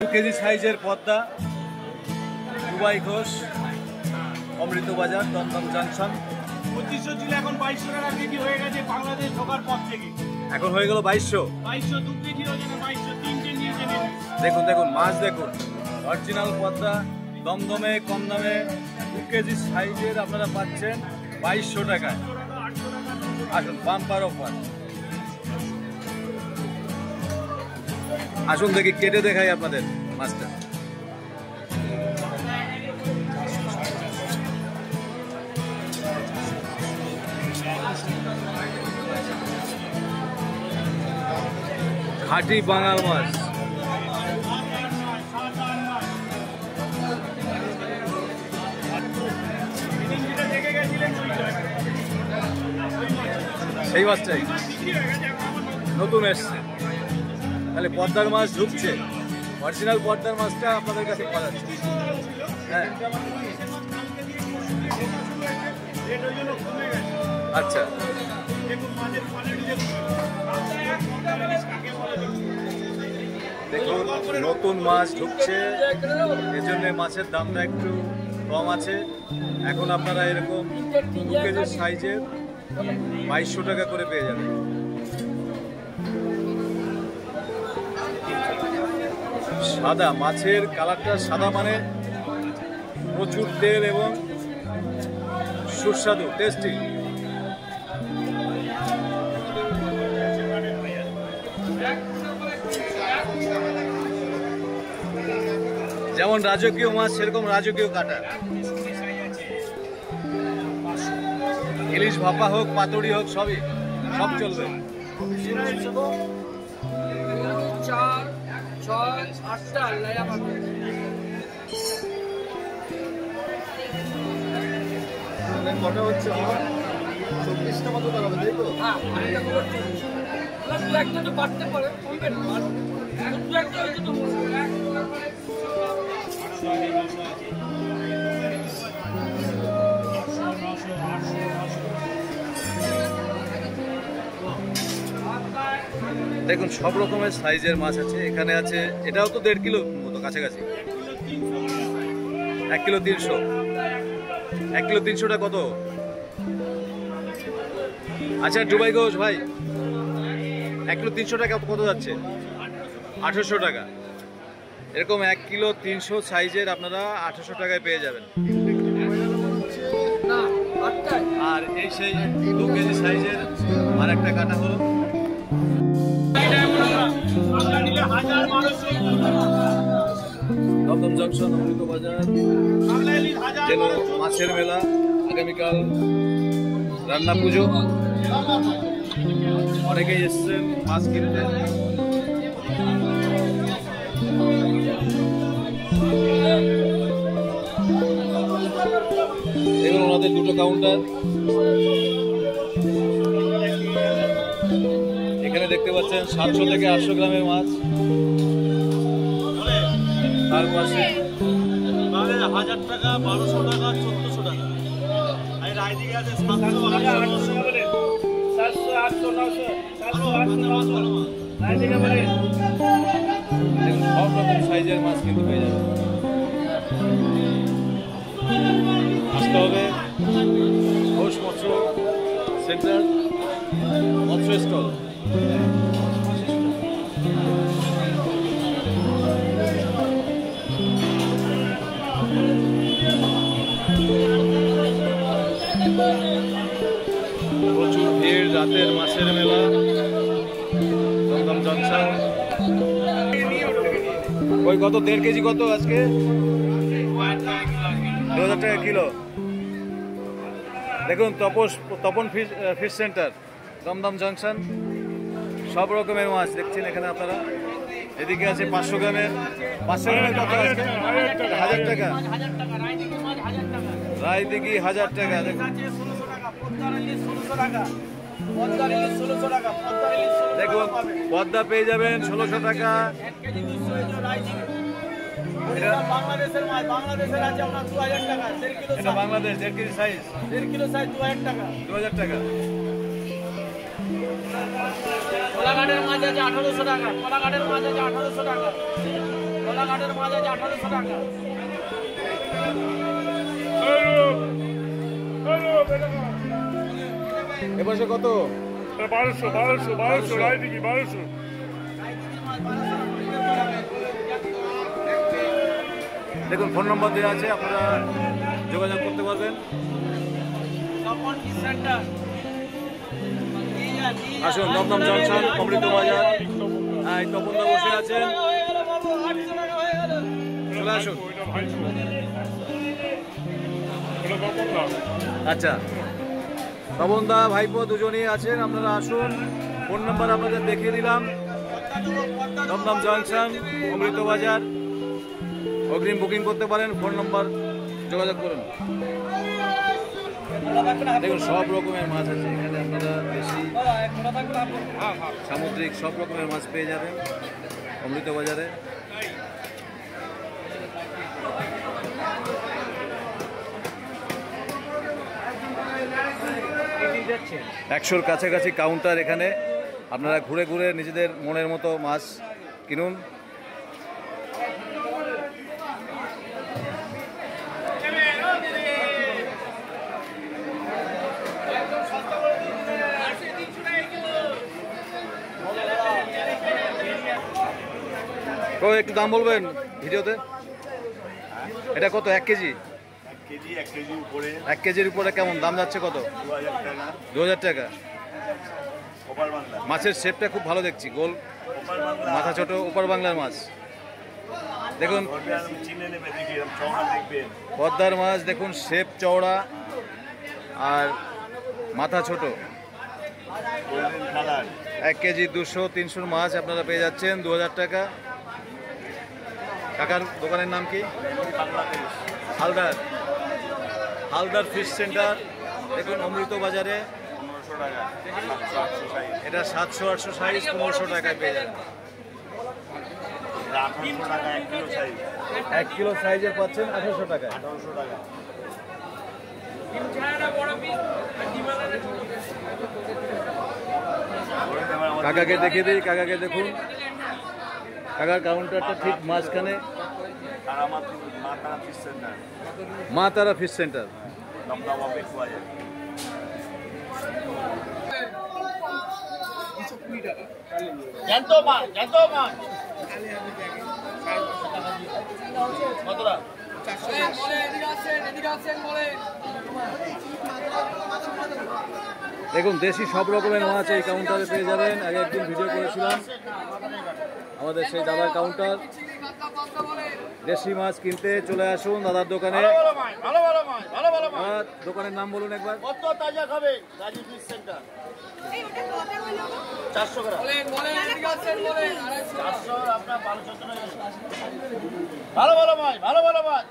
2 KG সাইজের Padma, Dubai Ghosh, অমৃত বাজার, Dumdum junction. 2500 ছিল, এখন 2200 টাকা কেজি হয়ে গেছে বাংলাদেশ ঢোকার পর থেকে। এখন হয়ে গেল 2200। 2200 2 কেজি ওজনে 2200 তিনটে নিয়েছে। দেখুন দেখুন মাছ দেখুন, অরিজিনাল পদ্মা, দমদমে কম দামে 2 কেজি সাইজের আপনারা পাচ্ছেন 2200 টাকায়। আসুন, বাম্পার অফার। আসুন দেখি কেটে দেখাই আপনাদের মাছটা। খাঁটি বাঙাল মাছ। সেই মাছটাই নতুন এসছে। তাহলে পদ্মার মাছ ঢুকছে, অরিজিনাল পদ্মার মাছটা আপনাদের কাছে পাওয়া যাচ্ছে। হ্যাঁ, আচ্ছা, দেখুন নতুন মাছ ঢুকছে, এজন্য মাছের দামটা একটু কম আছে। এখন আপনারা এরকম 2 কেজি সাইজের 2200 টাকা করে পেয়ে যাবেন। সাদা মাছের কালারটা সাদা মানে প্রচুর তেল এবং সুস্বাদু, টেস্টি। যেমন রাজকীয় মাছ সেরকম রাজকীয় কাটা। ইলিশ ভাপা হোক, পাতুড়ি হোক, সব চলবে। 4, 6, 8টা লাইয়া পাবে। কটা হচ্ছে আমার 24টা মতো টাকা হবে, তাই তো? হ্যাঁ, এটা খবর চলছে। প্লাস একটা তো বাড়তে পারে, কমবে না। আর দু একটা হয়েছে তো দেখুন সব রকমের সাইজের মাছ আছে এখানে। আছে এটাও তো 1.5 কিলো মতো কাছাকাছি। 1 কিলো 300। 1 কিলো 300টা কত? আচ্ছা দুবাই ঘোষ ভাই, 1 কিলো 300 টাকা কত যাচ্ছে? 1800 টাকা। এরকম 1 কিলো 300 সাইজের আপনারা 1800 টাকায় পেয়ে যাবেন। আর এই সেই 2 কেজি সাইজের আর একটা কাটা হলো। দমদম জংশন, অমৃত বাজার, মাছের মেলা, আগামীকাল রান্না পুজো, অনেকেই এসছেন মাছ কিনতে। এগুলো ওনাদের দুটো কাউন্টার। এখানে দেখতে পাচ্ছেন 700 থেকে 800 গ্রামের মাছ। তার পাশে 1000 টাকা, 1200 টাকা, 1400 টাকা। আর রাইদিকে আছে 700, 800 টাকা বলে 700, 800, 900, 700, 800, 900 রাইদিকে বলে। সব রকম সাইজের মাছ কিন্তু পেয়ে যাবে। আসতে হবে ঘোষ মৎস্য সেন্টার, মৎস্য স্টল। প্রচুর ভিড়, রাতের মাছের মেলা, দমদম জংশন। ওই কত 1.5 কেজি কত আজকে? 2000 টাকা কিলো। দেখুন Tapan fish centre, Dumdum junction. সব রকমের মাছ দেখছেন এখানে আপনারা। এদিকে আছে 500 গ্রামের। 500 গ্রামের কত আজকে? 1000 টাকা। রায়দিঘি 1000 টাকা। দেখুন পদ্মা পেয়ে যাবেন 1600 টাকা। বাংলাদেশের মাছ, বাংলাদেশের আছে আপনার 2000 টাকা। এটা Bangladesh 1.5 KG size. 1.5 kilo size 2000 টাকা। 2000 টাকা। কোলাঘাটের মাছ আছে 1800 টাকা, কোলাঘাটের মাছ আছে 1800 টাকা। কোলাঘাটের মাছ আছে 1800 টাকা। এপাশে কত? 1200 রাইদিকি 1200। দেখুন ফোন নম্বর দেওয়া আছে, আপনারা যোগাযোগ করতে পারবেন। Tapan fish centre. আসুন দমদম জংশন অমৃত বাজার। হ্যাঁ, এই তপনদা বসে আছেন, হয়ে গেল বাবু, 800 টাকা হয়ে গেল। চলে আসুন। ওইটা ভাইপো। ওটা কখন না? আচ্ছা, তপনদা ভাইপো দুজনেই আছেন, আপনারা আসুন। ফোন নাম্বার আপনাদের দেখিয়ে দিলাম। দমদম জংশন অমৃত বাজার, অগ্রিম বুকিং করতে পারেন, ফোন নম্বর যোগাযোগ করুন। দেখুন সব রকমের মাছ আছে এখানে, আপনারা দেশি সামুদ্রিক সব রকমের মাছ পেয়ে যাবেন অমৃত বাজারে। একশোর কাছাকাছি কাউন্টার এখানে, আপনারা ঘুরে ঘুরে নিজেদের মনের মতো মাছ কিনুন। তো একটু দাম বলবেন ভিডিওতে, এটা কত? 1 কেজি? 1 কেজির উপরে কেমন দাম যাচ্ছে? কত? 2000 টাকা। মাছের শেপটা খুব ভালো দেখছি, গোল, মাথা ছোট, ওপার বাংলার মাছ। দেখুন পদ্মার মাছ, দেখুন শেপ চওড়া আর মাথা ছোট। 1 কেজি 200-300 মাছ আপনারা পেয়ে যাচ্ছেন 2000 টাকা। কাকার দোকানের নাম কি? হালদার। Haldar fish centre. দেখুন অমৃত বাজারে এটা 700-800 সাইজ 1500 টাকায় পেয়ে যাবেন। 1 কিলো সাইজের পাচ্ছেন 1800 টাকায়। কাকাকে দেখিয়ে দিই, কাকাকে দেখুন, কাকার কাউন্টারটা ঠিক মাঝখানে। মা তারা ফিশ সেন্টার। জ্যান্ত মাছ, জ্যান্ত মাছ কতটা? দেখুন দেশি সব রকমের মাছ এই কাউন্টারে পেয়ে যাবেন। আগে একদিন ভিডিও করেছিলাম আমাদের সেই দাদার কাউন্টার। দেশি মাছ কিনতে চলে আসুন দাদার দোকানে। ভালো ভালো মাছ, ভালো ভালো মাছ। দাদার দোকানের নাম বলুন একবার। কত তাজা খাবে? Gazi fish centre. 400 গ্রাম। 400 আপনার 1200 টাকা। ভালো ভালো মাছ, ভালো ভালো মাছ।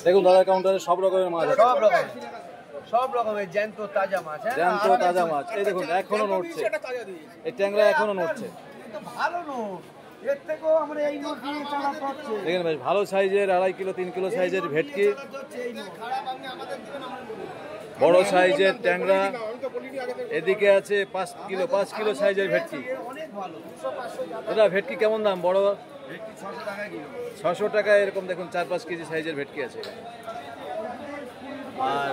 দেখুন দাদার কাউন্টারে সব রকমের মাছ আছে। সব রকমের জ্যান্ত তাজা মাছ। জ্যান্ত তাজা মাছ। এই দেখুন এখনো নড়ছে, এই ট্যাংরা এখনো নড়ছে। ভালো নোট, এর থেকেও আমরা এই নোট নিয়ে চালাতে হচ্ছে। দেখেন ভাই, ভালো সাইজের 2.5 কিলো 3 কিলো সাইজের ভেটকি, বড় সাইজের ট্যাংরা। এদিকে আছে 5 কিলো সাইজের ভেটকি। দাদা ভেটকি কেমন দাম? বড় 600 টাকা এরকম। দেখুন 4-5 কেজি সাইজের ভেটকি আছে। আর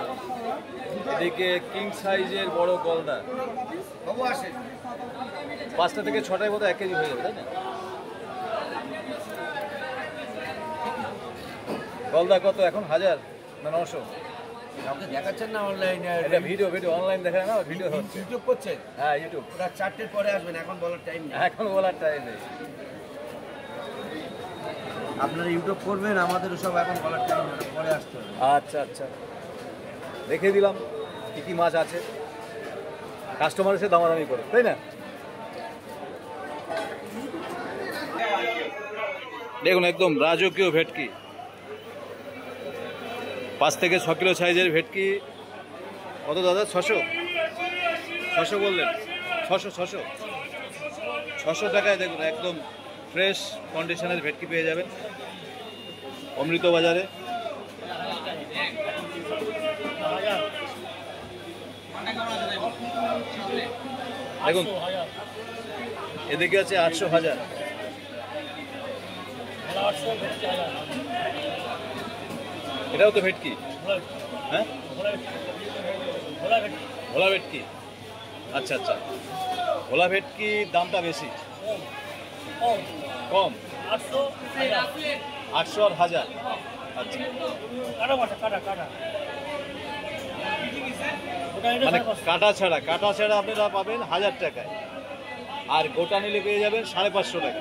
এদিকে কিং সাইজের বড় গলদা, 5টা থেকে 6টার মতো 1 কেজি হয়ে যাবে, তাই না? গলদা কত এখন? 1000 না 900? আপনি দেখাচ্ছেন না অনলাইনে? এটা ভিডিও অনলাইন দেখা না, ভিডিও হচ্ছে। ইউটিউব করছেন? হ্যাঁ ইউটিউব। ওরা 4টের পরে আসবেন, এখন বলার টাইম নেই। এখন বলার টাইম নেই। আপনারা ইউটিউব করবেন, আমাদের সব এখন বলার টাইম নেই, পরে আসতে হবে। আচ্ছা আচ্ছা, দেখিয়ে দিলাম কি কি মাছ আছে, কাস্টমার এসে দামাদামি করে, তাই না? দেখুন একদম রাজকীয় ভেটকি, 5 থেকে 6 কিলো সাইজের ভেটকি। কত দাদা? 600 বললেন? 600 টাকায় দেখুন একদম ফ্রেশ কন্ডিশনের ভেটকি পেয়ে যাবেন অমৃত বাজারে। দেখুন এদিকে আছে 800,000। এটাও তো ভেটকি, হ্যাঁ ভোলা ভেটকি। আচ্ছা আচ্ছা, ভোলা ভেটকি দামটা বেশি, কম 800 আর 1000। আচ্ছা, মানে কাটা ছাড়া আপনারা পাবেন 1000 টাকায়, আর গোটা নিলে পেয়ে যাবেন 550 টাকা।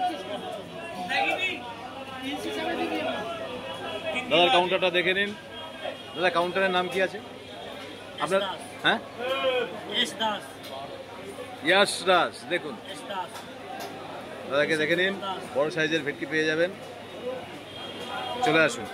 দাদার কাউন্টারটা দেখে নিন। দাদা কাউন্টারের নাম কি আছে আপনার? হ্যাঁ, ইয়াশ দাস। দেখুন দাদাকে দেখে নিন, বড় সাইজের ভেটকি পেয়ে যাবেন, চলে আসুন।